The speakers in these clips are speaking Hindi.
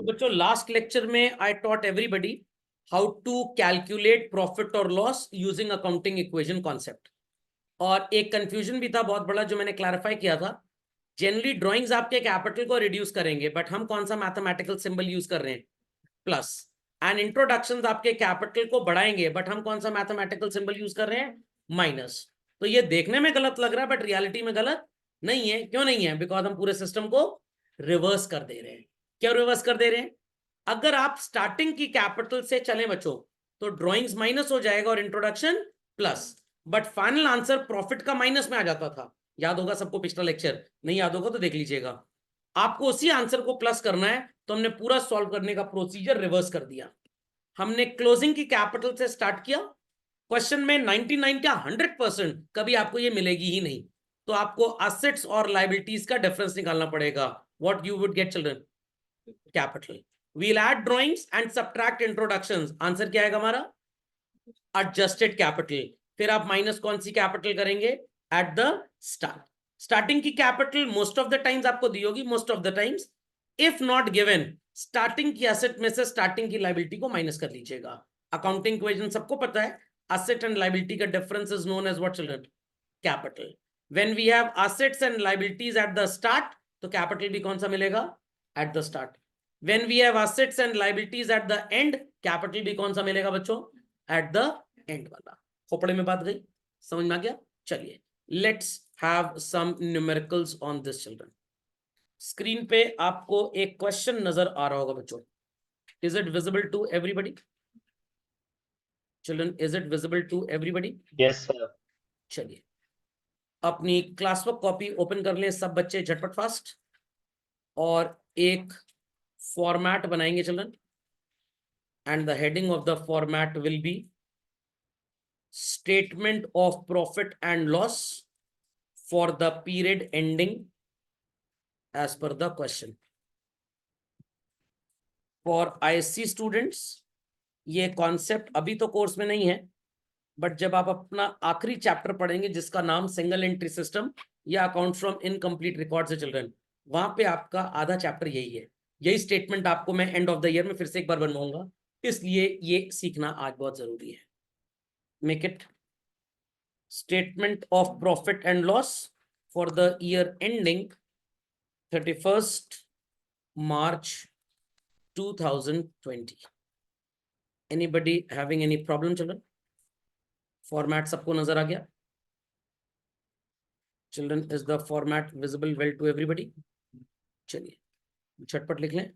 बच्चों लास्ट लेक्चर में I taught everybody how to calculate profit और loss using accounting equation concept. और एक कंफ्यूजन भी था बहुत बड़ा जो मैंने क्लैरिफाई किया था। जनरली ड्राइंग्स आपके कैपिटल को रिड्यूस करेंगे, बट हम कौन सा मैथमेटिकल सिंबल यूज कर रहे हैं? प्लस। एंड इंट्रोडक्शंस आपके कैपिटल को बढ़ाएंगे, बट हम कौन सा मैथमेटिकल सिंबल यूज कर रहे हैं? माइनस। तो ये देखने में गलत लग रहा है, बट रियलिटी में गलत नहीं है। क्यों नहीं है? बिकॉज हम पूरे सिस्टम को रिवर्स कर दे रहे हैं। क्यों रिवर्स कर दे रहे हैं? अगर आप स्टार्टिंग की कैपिटल से चले बच्चों, तो ड्राइंग्स माइनस हो जाएगा और introduction plus, but final answer profit का माइनस में आ जाता था। याद होगा सबको पिछला लेक्चर, नहीं याद होगा तो देख लीजिएगा। आपको उसी आंसर को प्लस करना है, तो हमने पूरा सॉल्व करने का प्रोसीजर रिवर्स कर दिया। हमने क्लोजिंग की कैपिटल से स्टार्ट किया। क्वेश्चन में 99 का 100% कभी आपको ये मिलेगी ही नहीं, तो आपको असेट्स और लायबिलिटीज का डिफरेंस निकालना पड़ेगा। What you would get children? Capital. We'll add drawings and subtract introductions. Answer क्या आएगा हमारा? Adjusted capital. फिर आप माइनस कौन सी कैपिटल करेंगे? At the start. स्टार्टिंग की capital most of the times आपको दी होगी, most of the times. If not given, starting की एसेट में से स्टार्टिंग की लायबिलिटी को माइनस कर लीजिएगा। अकाउंटिंग इक्वेशन सबको पता है, एसेट एंड लायबिलिटी का difference is known as what children? Capital. When we have assets and liabilities at the start, तो कैपिटल भी कौन सा मिलेगा? At the start. When we have assets and liabilities at the end, capital भी कौन सा मिलेगा बच्चों? एट द एंड वाला। खोपड़े में बात गई? समझ में आ गया? चलिए, let's have some numericals on this children. Screen पे आपको एक क्वेश्चन नजर आ रहा होगा बच्चों। Is it visible to everybody? Children, is it visible to everybody? Yes sir. चलिए, अपनी क्लासवर्क कॉपी ओपन कर लें सब बच्चे झटपट फास्ट, और एक फॉर्मेट बनाएंगे children, and the heading of the format will be statement of profit and loss for the period ending as per the question. For ISC students, ये कॉन्सेप्ट अभी तो कोर्स में नहीं है, बट जब आप अपना आखिरी चैप्टर पढ़ेंगे जिसका नाम सिंगल एंट्री सिस्टम या अकाउंट फ्रॉम इनकम्प्लीट रिकॉर्ड से चिल्ड्रन, वहां पे आपका आधा चैप्टर यही है। यही स्टेटमेंट आपको मैं एंड ऑफ द ईयर में फिर से एक बार बनवाऊंगा, इसलिए ये सीखना आज बहुत जरूरी है। Make it statement of profit and loss for the year ending 31st March 2020. Anybody having any problem children? Format सबको नजर आ गया? Children, is the format visible well to everybody? चलिए झटपट लिख लें,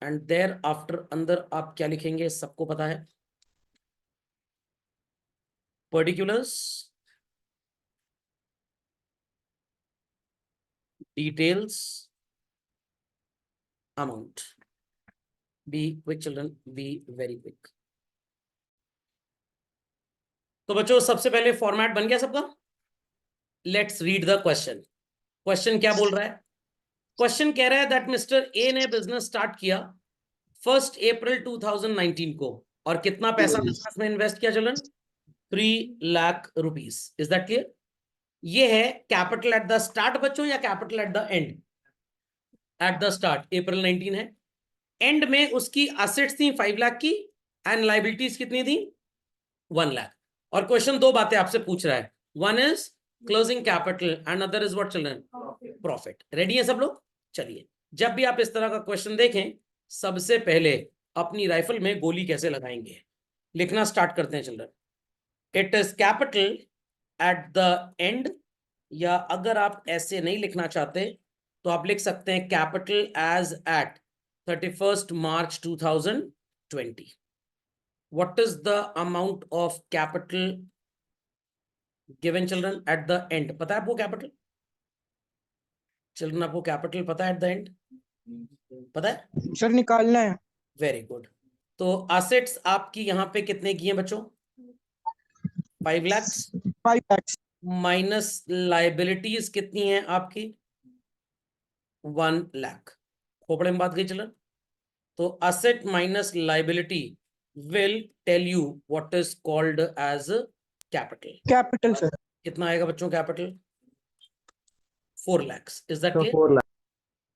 एंड देयर आफ्टर अंदर आप क्या लिखेंगे सबको पता है। Particulars, details, amount. Be quick children, be very quick. तो बच्चों सबसे पहले फॉर्मेट बन गया सबका? Let's read the question. Question क्या बोल रहा है? क्वेश्चन कह रहा है दैट मिस्टर ए ने बिजनेस स्टार्ट किया 1 अप्रैल 2019 को, और कितना पैसा बिजनेस में इन्वेस्ट किया children? 3 lakh rupees. Is that clear? ये है कैपिटल एट द स्टार्ट बच्चों, या capital at the end? At the start April 19 है। एंड में उसकी असेट्स थी 5 लाख की, एंड लाइबिलिटीज कितनी थी? 1 लाख। और क्वेश्चन दो बातें आपसे पूछ रहा है, one is closing capital and other is what children? Profit. Ready है सब लोग? चलिए, जब भी आप इस तरह का क्वेश्चन देखें, सबसे पहले अपनी राइफल में गोली कैसे लगाएंगे, लिखना स्टार्ट करते हैं children. It is capital at the and, या अगर आप ऐसे नहीं लिखना चाहते तो आप लिख सकते हैं capital as at 31st March 2020. What is the amount of capital given children at the end? पता है आपको कैपिटल? चिल्ड्रन आपको कैपिटल पता है एट द एंड? पता है सर? निकालना है। Very good. तो असेट्स आपकी यहाँ पे कितने की हैं बच्चों? 5 लाख। 5 lakhs माइनस लाइबिलिटीज कितनी हैं आपकी? 1 लाख। खोपड़े में बात गई चिल्ड्रन। तो asset minus liability will tell you what is called as capital. Capital sir. कितना आएगा बच्चों capital? 4 lakhs. Is that clear? 4 lakh.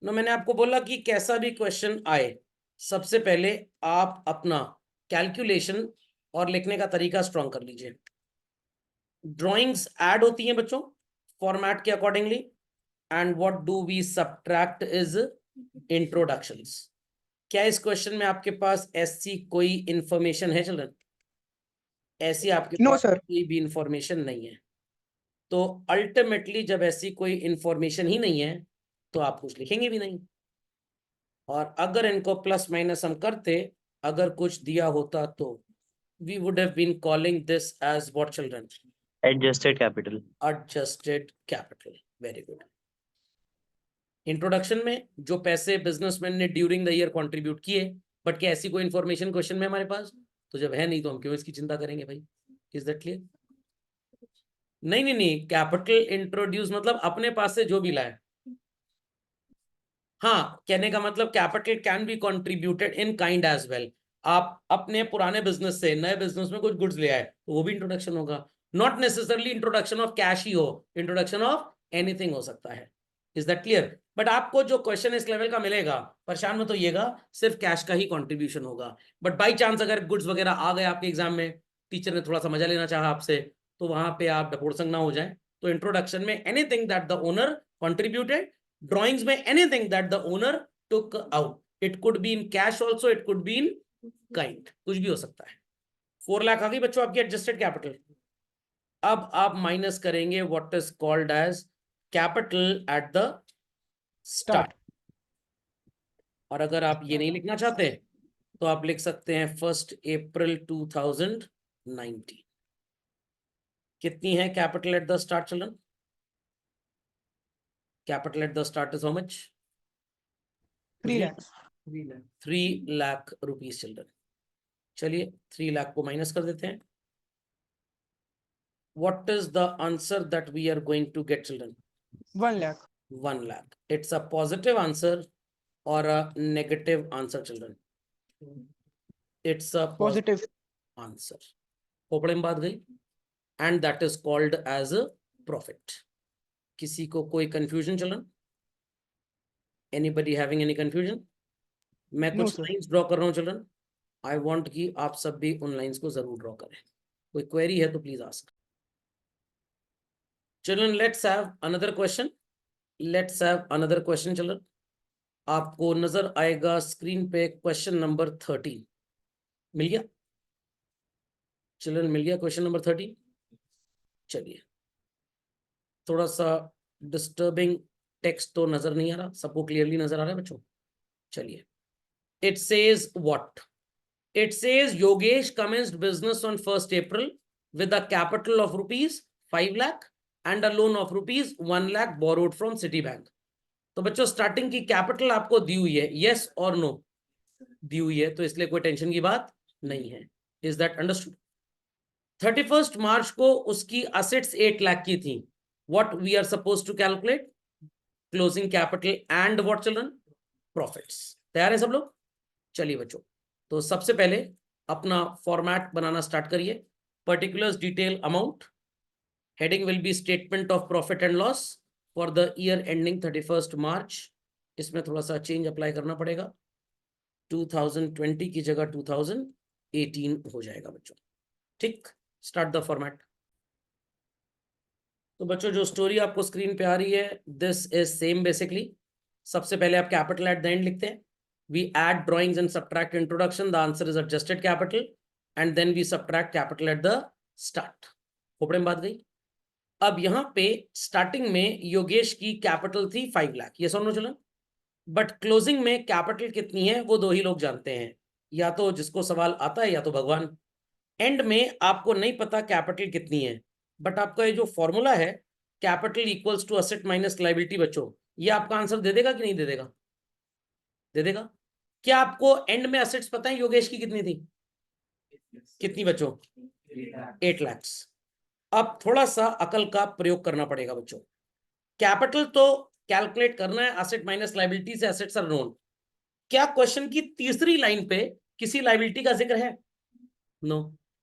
ना मैंने आपको बोला कि कैसा भी क्वेश्चन आए, सबसे पहले आप अपना कैलकुलेशन और लिखने का तरीका स्ट्रॉन्ग कर लीजिए। ड्राइंग्स ऐड होती हैं बच्चों फॉर्मेट के accordingly, and what do we subtract is introductions. क्या इस क्वेश्चन में आपके पास ऐसी कोई इंफॉर्मेशन है चिल्ड्रन? ऐसी आपके नो पास सर। कोई भी इंफॉर्मेशन नहीं है। तो अल्टीमेटली जब ऐसी कोई इंफॉर्मेशन ही नहीं है तो आप कुछ लिखेंगे भी नहीं। और अगर इनको प्लस माइनस हम करते, अगर कुछ दिया होता तो we would have been calling this as what children? Adjusted capital. Adjusted capital. Very good. Introduction में जो पैसे बिजनेसमैन ने ड्यूरिंग द ईयर कंट्रीब्यूट किए, बट क्या ऐसी कोई इंफॉर्मेशन क्वेश्चन में हमारे पास? तो जब है नहीं तो हम क्यों इसकी चिंता करेंगे भाई? Is that clear? नहीं नहीं नहीं, कैपिटल इंट्रोड्यूस मतलब अपने पास से जो भी लाए। हाँ, कहने का मतलब capital can be contributed in kind as well. आप अपने पुराने बिजनेस से नए बिजनेस में कुछ गुड्स ले आए तो वो भी इंट्रोडक्शन होगा। Not necessarily introduction of cash ही हो, इंट्रोडक्शन ऑफ एनीथिंग हो सकता है। Is that clear? बट आपको जो क्वेश्चन इस लेवल का मिलेगा, परेशान मत होइएगा, सिर्फ कैश का ही कंट्रीब्यूशन होगा। बट बाई चांस अगर गुड्स वगैरह आ गए आपके एग्जाम में, टीचर ने थोड़ा सा मजा लेना चाहा आपसे, तो वहां पे आप डपोड़संग ना हो जाए। तो इंट्रोडक्शन में anything that the owner contributed, drawings में anything that the owner took out. It could be in cash also, it could be in kind, कुछ भी हो सकता है। 4 लाख आ गई बच्चों आपकी एडजस्टेड कैपिटल। अब आप माइनस करेंगे what is called as capital at the start. और अगर आप ये नहीं लिखना चाहते तो आप लिख सकते हैं 1 अप्रैल 2019। कितनी है capital at the start children? Capital at the start is how much? 3 lakhs. 3 lakh rupees children. चलिए 3 लाख को माइनस कर देते हैं। What is the answer that we are going to get children? 1 lakh. 1 lakh. It's a positive answer or a negative answer children? It's a Positive. answer. Khopde में बात गई, and that is called as a profit. किसी को कोई confusion children? Anybody having any confusion? मैं No, कुछ sir. लाइंस ड्रॉ कर रहा हूँ चिल्ड्रन। आई वांट कि आप सब भी उन लाइंस को जरूर ड्रॉ करें। कोई क्वेरी है तो please ask. Children let's have another question. Let's have another question children. आपको नजर आएगा स्क्रीन पे क्वेश्चन नंबर 13। मिल गया चिल्ड्रन? मिल गया क्वेश्चन नंबर 13? चलिए, थोड़ा सा डिस्टर्बिंग टेक्स्ट तो नजर नहीं आ रहा, सबको क्लियरली नजर आ रहा है बच्चों? चलिए, it says what? It says Yogesh commenced business on 1st April with a capital of rupees 5 lakh and a loan of rupees 1 lakh borrowed from Citibank. तो बच्चों स्टार्टिंग की कैपिटल आपको दी हुई है, यस और नो? दी हुई है, तो इसलिए कोई टेंशन की बात नहीं है। Is that understood? 31st मार्च को उसकी असेट्स 8 लाख की थी। What we are suppose to calculate? Closing capital and what children? Profits. तैयार है सब लोग? चलिए बच्चों, तो सबसे पहले अपना फॉर्मेट बनाना स्टार्ट करिए। Particulars detail amount, heading will be statement of profit and loss for the year ending 31st मार्च। इसमें थोड़ा सा चेंज अप्लाई करना पड़ेगा, 2020 की जगह 2018 हो जाएगा बच्चों। ठीक, स्टार्ट द फॉर्मेट। तो बच्चों जो स्टोरी आपको स्क्रीन पे आ रही है, दिस इज सेम बेसिकली। सबसे पहले आप कैपिटल एट द एंड लिखते हैं। We add drawings and subtract introduction. The answer is adjusted capital, and then we subtract capital at the start. Khopde में बात गई। अब यहाँ पे स्टार्टिंग में योगेश की कैपिटल थी 5 लाख, ये सुनो चलो। बट क्लोजिंग में कैपिटल कितनी है वो दो ही लोग जानते हैं, या तो जिसको सवाल आता है या तो भगवान। एंड में आपको नहीं पता कैपिटल कितनी है, बट आपका ये जो फॉर्मूला है capital equals to asset minus liability, बच्चों ये आपका आंसर दे देगा कि नहीं दे देगा? दे देगा। क्या आपको एंड में असेट्स पता है योगेश की कितनी थी? कितनी बच्चों? 8 लाख। अब थोड़ा सा अकल का प्रयोग करना पड़ेगा बच्चों। कैपिटल तो कैलकुलेट करना है, असेट माइनस लायबिलिटी से असेट्स आर नोन। क्या क्वेश्चन की तीसरी लाइन पे किसी लायबिलिटी का जिक्र है? नो।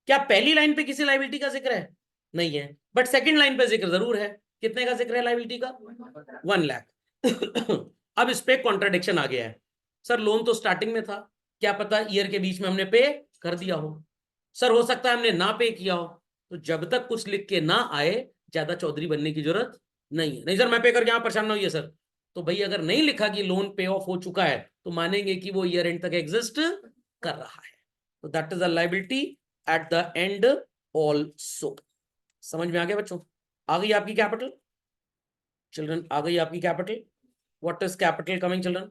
क्या पहली लाइन पे किसी लायबिलिटी का जिक्र है? नहीं है। बट सेकंड लाइन पे जिक्र जरूर है। कितने का जिक्र है लायबिलिटी का? 1 लाख। अब इस पे कॉन्ट्राडिक्शन आ गया है। सर लोन तो स्टार्टिंग में था, क्या पता ईयर के बीच में हमने पे कर दिया हो, सर हो सकता है हमने ना पे किया हो। तो जब तक कुछ लिख के ना आए ज्यादा चौधरी बनने की जरूरत नहीं है। नहीं सर मैं पे करके यहाँ परेशान ना होइए सर, तो भाई अगर नहीं लिखा कि लोन पे ऑफ हो चुका है तो मानेंगे कि वो ईयर एंड तक एग्जिस्ट कर रहा है। तो that is a liability eight the and also. समझ में आ गया बच्चों? आ गई आपकी कैपिटल चिल्ड्रन, आ गई आपकी capital. What is capital coming children?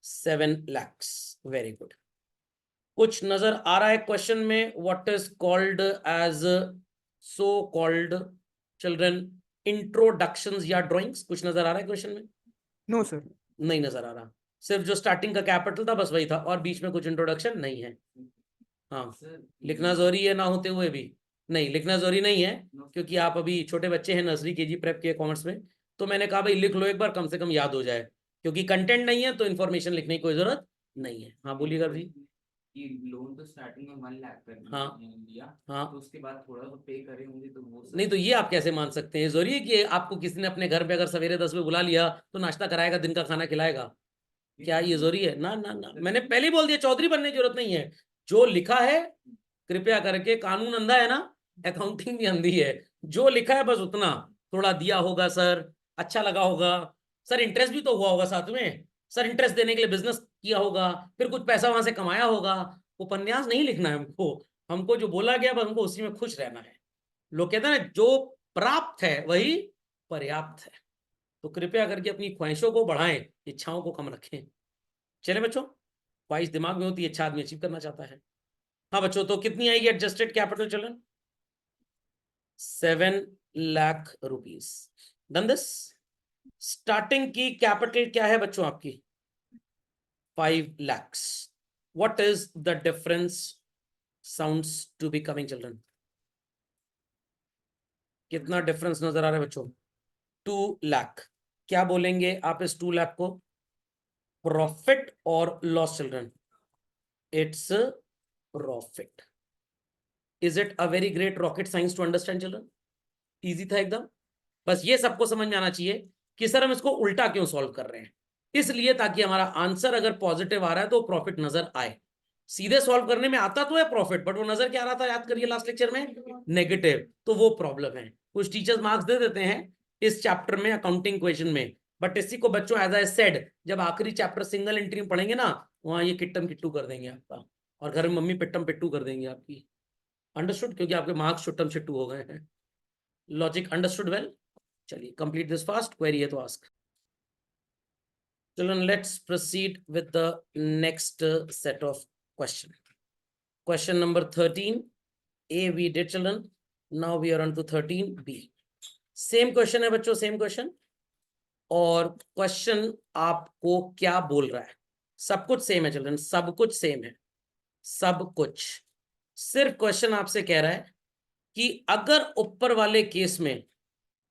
7 lakhs। Very good. कुछ नजर आ रहा है क्वेश्चन में? What is called as so called children introductions या ड्राइंग्स? कुछ नजर आ रहा है क्वेश्चन में? No sir. नहीं नजर आ रहा, सिर्फ जो स्टार्टिंग का कैपिटल था बस वही था, और बीच में कुछ इंट्रोडक्शन नहीं है। हाँ लिखना जरूरी है ना होते हुए भी? नहीं लिखना जरूरी नहीं है, क्योंकि आप अभी छोटे बच्चे हैं, नर्सरी केजी प्रेप के कॉमर्स में। तो मैंने कहा भाई लिख लो एक बार, कम से कम याद हो जाए, क्योंकि कंटेंट नहीं है तो इन्फॉर्मेशन लिखने की कोई जरूरत नहीं है। हाँ बोलिएगा जी। कि लोन तो स्टार्टिंग में 1 लाख कर हाँ दिया, हाँ, तो उसके बाद थोड़ा सा पे करे होंगे तो वो नहीं तो ये आप कैसे मान सकते हैं? जरूरी है कि आपको किसी ने अपने घर पे अगर सवेरे 10 बजे बुला लिया तो नाश्ता कराएगा, दिन का खाना खिलाएगा? क्या ये जरूरी है? ना ना ना, मैंने पहले ही बोल दिया चौधरी बनने की जरूरत नहीं है। जो लिखा है कृपया करके, कानून अंधा है ना, अकाउंटिंग भी अंधी है। जो लिखा है बस उतना, थोड़ा दिया होगा सर, अच्छा लगा होगा सर, इंटरेस्ट भी तो हुआ होगा साथ में सर, इंटरेस्ट देने के लिए बिजनेस किया होगा, फिर कुछ पैसा वहां से कमाया होगा। उपन्यास नहीं लिखना है हमको, हमको जो बोला गया बस हमको उसी में खुश रहना है। लोग कहते हैं ना जो प्राप्त है वही पर्याप्त है। तो कृपया करके अपनी ख्वाहिशों को बढ़ाएं, इच्छाओं को कम रखें। चले बच्चों, ख्वाहिश दिमाग में होती है, इच्छा आदमी अचीव करना चाहता है। हाँ बच्चों, तो कितनी आएगी adjusted capital children? 7 lakh rupees. Done this. Starting की कैपिटल क्या है बच्चों आपकी? 5 lakhs। What is the difference sounds to be coming children? कितना डिफरेंस नजर आ रहा है बच्चों? 2 लाख। क्या बोलेंगे आप इस 2 लाख को? प्रॉफिट और loss children? It's profit. Is it a very great rocket science to understand children? Easy था एकदम। बस ये सबको समझ में आना चाहिए कि सर हम इसको उल्टा क्यों सॉल्व कर रहे हैं, इसलिए ताकि हमारा आंसर अगर पॉजिटिव आ रहा है तो प्रॉफिट नजर आए। सीधे सॉल्व करने में आता तो है प्रॉफिट, बट वो नजर क्या आ रहा था याद करिए लास्ट लेक्चर में? नेगेटिव। तो वो प्रॉब्लम है। कुछ टीचर्स मार्क्स दे देते हैं इस चैप्टर में अकाउंटिंग क्वेश्चन में, बट इसी को बच्चों एज आई सेड जब आखिरी चैप्टर सिंगल एंट्री में पढ़ेंगे ना, वहां ये किट्टम किट्टू कर देंगे आपका, और घर में मम्मी पिट्टम पिट्टू कर देंगे आपकी। अंडरस्टूड? क्योंकि आपके मार्क्स छुट्टम छिट्टू हो गए हैं। Logic understood well? चलिए कंप्लीट दिस फास्ट। क्वेरी है तो ask. Children, let's proceed with the next set of question. Question number 13 A we did children. Now we are on to 13 B. Same question है बच्चों, सेम क्वेश्चन। और क्वेश्चन आपको क्या बोल रहा है? सब कुछ सेम है चिल्ड्रन, सब कुछ सेम है, सब कुछ। सिर्फ क्वेश्चन आपसे कह रहा है कि अगर ऊपर वाले केस में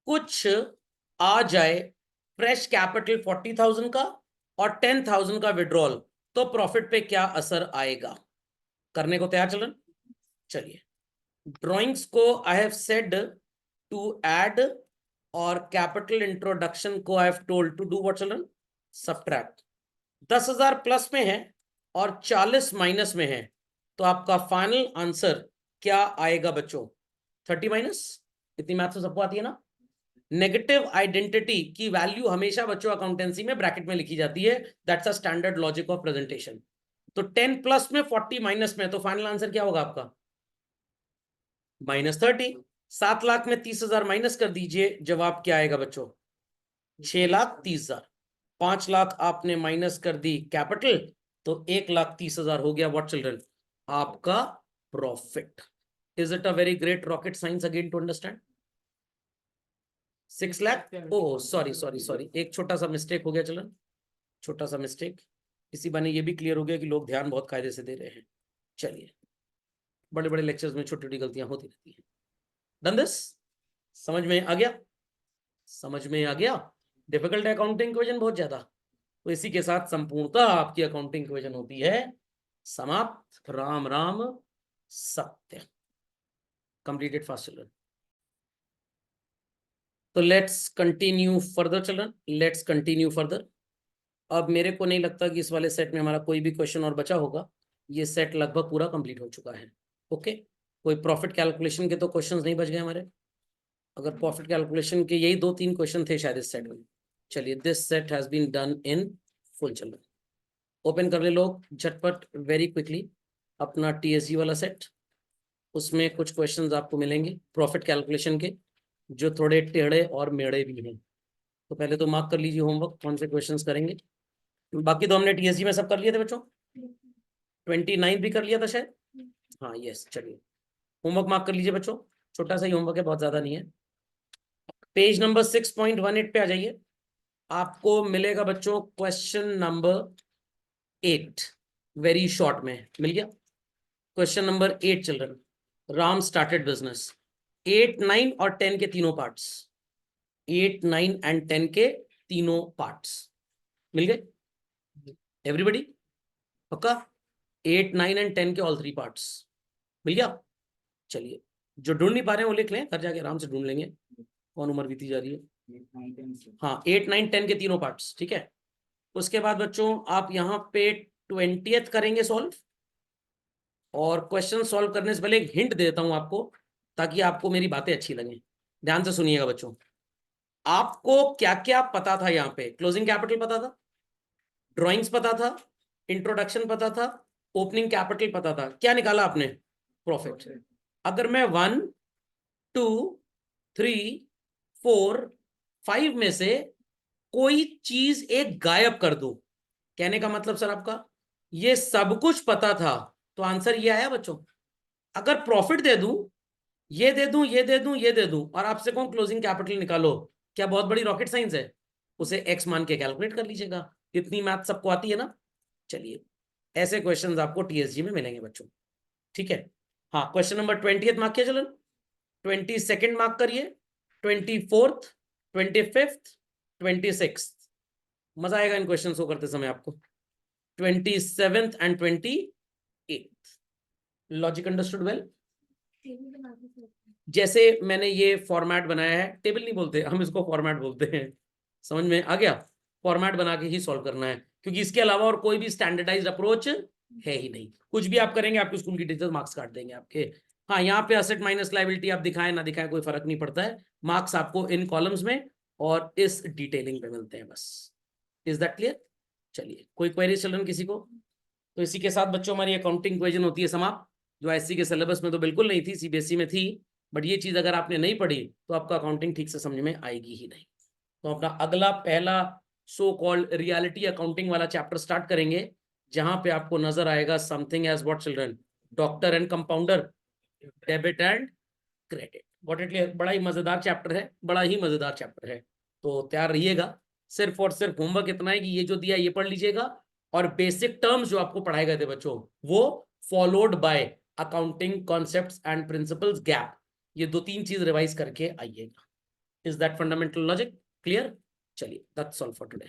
कुछ आ जाए, फ्रेश कैपिटल 40,000 का और 10,000 का विड्रॉल, तो प्रॉफिट पे क्या असर आएगा? करने को तैयार चिल्ड्रन? चलिए, ड्राइंग्स को I have said to add, और कैपिटल इंट्रोडक्शन को I have told to do what children? Subtract. 10,000 plus में है और 40 माइनस में है, तो आपका फाइनल आंसर क्या आएगा बच्चों? 30 माइनस। इतनी मैथ तो सबको आती है ना? नेगेटिव आइडेंटिटी की वैल्यू हमेशा बच्चों अकाउंटेंसी में ब्रैकेट में लिखी जाती है, that's a standard logic of presentation. तो 10 प्लस में 40 माइनस में, तो फाइनल आंसर क्या होगा आपका? -30। 7 लाख में 30,000 माइनस कर दीजिए, जवाब क्या आएगा बच्चों? 6,30,000। 5 लाख आपने माइनस कर दी कैपिटल, तो 1,30,000 हो गया व्हाट चिल्ड्रन? आपका profit. Is it a very great rocket science again to understand? 6 lakh. Oh sorry sorry sorry, एक छोटा सा मिस्टेक हो गया चिल्ड्रन, छोटा सा मिस्टेक। इसी बहाने ये भी क्लियर हो गया कि लोग ध्यान बहुत कायदे से दे रहे हैं। चलिए, बड़े बड़े लेक्चर्स में छोटी छोटी गलतियां होती रहती हैं। Done this? समझ में आ गया? समझ में आ गया? डिफिकल्ट अकाउंटिंग इक्वेशन बहुत ज्यादा। तो इसी के साथ संपूर्णतः आपकी अकाउंटिंग इक्वेशन होती है समाप्त। राम राम सत्य। Completed fast children. तो let's continue further children, let's continue further. अब मेरे को नहीं लगता कि इस वाले सेट में हमारा कोई भी क्वेश्चन और बचा होगा, ये सेट लगभग पूरा कंप्लीट हो चुका है। ओके, कोई प्रॉफिट कैलकुलेशन के तो क्वेश्चंस नहीं बच गए हमारे। अगर प्रॉफिट कैलकुलेशन के यही 2-3 क्वेश्चन थे शायद इस सेट में। चलिए, this set has been done in full. चलो ओपन कर ले लोग झटपट, वेरी क्विकली अपना टीएसजी वाला सेट। उसमें कुछ क्वेश्चंस आपको मिलेंगे प्रॉफिट कैलकुलेशन के, जो थोड़े टेढ़े और मेढ़े भी हैं। तो पहले तो मार्क कर लीजिए होमवर्क, कौन से क्वेश्चंस करेंगे। बाकी तो हमने टीएसजी में सब कर लिए थे बच्चों, 29 भी कर लिया था शायद। हाँ यस, चलिए होमवर्क मार्क कर लीजिए बच्चों, छोटा सा ही होमवर्क है, बहुत ज्यादा नहीं है। पेज नंबर 6.18 पे आ जाइए। आपको मिलेगा बच्चों क्वेश्चन नंबर 8, वेरी शॉर्ट में मिल गया। Question number 8 children, Ram started business. 8, 9 और 10 के तीनों पार्ट्स, 8, 9 एंड 10 के तीनों पार्ट्स मिल गए एवरीबॉडी? पक्का? 8, 9 एंड 10 के ऑल 3 पार्ट्स मिल गया। चलिए, जो ढूंढ नहीं पा रहे हैं वो लिख लें, घर जाके आराम से ढूंढ लेंगे। कौन उम्र बीती जा रही है। हाँ 8, 9, 10 के तीनों पार्ट्स, ठीक है। उसके बाद बच्चों आप यहाँ पे 20th करेंगे सॉल्व। और क्वेश्चन सॉल्व करने से पहले एक हिंट देता हूं आपको, ताकि आपको मेरी बातें अच्छी लगें। ध्यान से सुनिएगा बच्चों, आपको क्या क्या पता था यहाँ पे। क्लोजिंग कैपिटल पता था, ड्राइंग्स पता था, इंट्रोडक्शन पता था, ओपनिंग कैपिटल पता था। क्या निकाला आपने? प्रॉफिट। अगर मैं 1, 2, 3, 4, 5 में से कोई चीज एक गायब कर दूं, कहने का मतलब सर आपका ये सब कुछ पता था, तो आंसर ये आया बच्चों। अगर प्रॉफिट दे दूं, ये दे दूं, ये दे दूं, ये दे दूं, और आपसे कौन क्लोजिंग कैपिटल निकालो, क्या बहुत बड़ी रॉकेट साइंस है? उसे एक्स मान के कैलकुलेट कर लीजिएगा। इतनी मैथ सबको आती है ना। चलिए, ऐसे क्वेश्चंस आपको टीएसजी में मिलेंगे बच्चों, ठीक है। हाँ, क्वेश्चन नंबर 20th मार्क किया चलन, 22nd मार्क करिए, 24th, 25th, 26th। मजा आएगा इन क्वेश्चंस को करते समय आपको। 27th and 28th। Logic understood well? जैसे मैंने ये फॉर्मेट बनाया है, टेबल नहीं बोलते हम इसको, फॉर्मेट बोलते हैं। समझ में आ गया? फॉर्मेट बना के ही सॉल्व करना है, क्योंकि इसके अलावा और कोई भी स्टैंडर्डाइज्ड अप्रोच है ही नहीं। कुछ भी आप करेंगे आपके स्कूल की टीचर मार्क्स काट देंगे आपके। हाँ, यहाँ पे असेट माइनस लायबिलिटी आप दिखाएं ना दिखाएं कोई फर्क नहीं पड़ता है, मार्क्स आपको इन कॉलम्स में और इस डिटेलिंग पे मिलते हैं बस। Is that clear? चलिए, कोई क्वेरी चिल्ड्रन किसी को? तो इसी के साथ बच्चों हमारी अकाउंटिंग इक्वेशन होती है समाप्त, जो एससी के सिलेबस में तो बिल्कुल नहीं थी, सीबीएसई में थी। बट ये चीज अगर आपने नहीं पढ़ी तो आपका अकाउंटिंग ठीक से समझ में आएगी ही नहीं। तो अपना अगला पहला सो कॉल्ड रियलिटी अकाउंटिंग वाला चैप्टर स्टार्ट करेंगे, जहां पे आपको नजर आएगा something as what children, doctor and compounder, debit and credit. What it clear? बड़ा ही मजेदार चैप्टर है, बड़ा ही मजेदार चैप्टर है। तो तैयार रहिएगा। सिर्फ और सिर्फ होमवर्क इतना है कि ये जो दिया ये पढ़ लीजिएगा, और बेसिक टर्म्स जो आपको पढ़ाए गए थे बच्चों, वो followed by accounting concepts and principles gap, ये 2-3 चीज रिवाइज करके आइएगा। Is that fundamental logic clear? चलिए, दैट्स ऑल फॉर टुडे।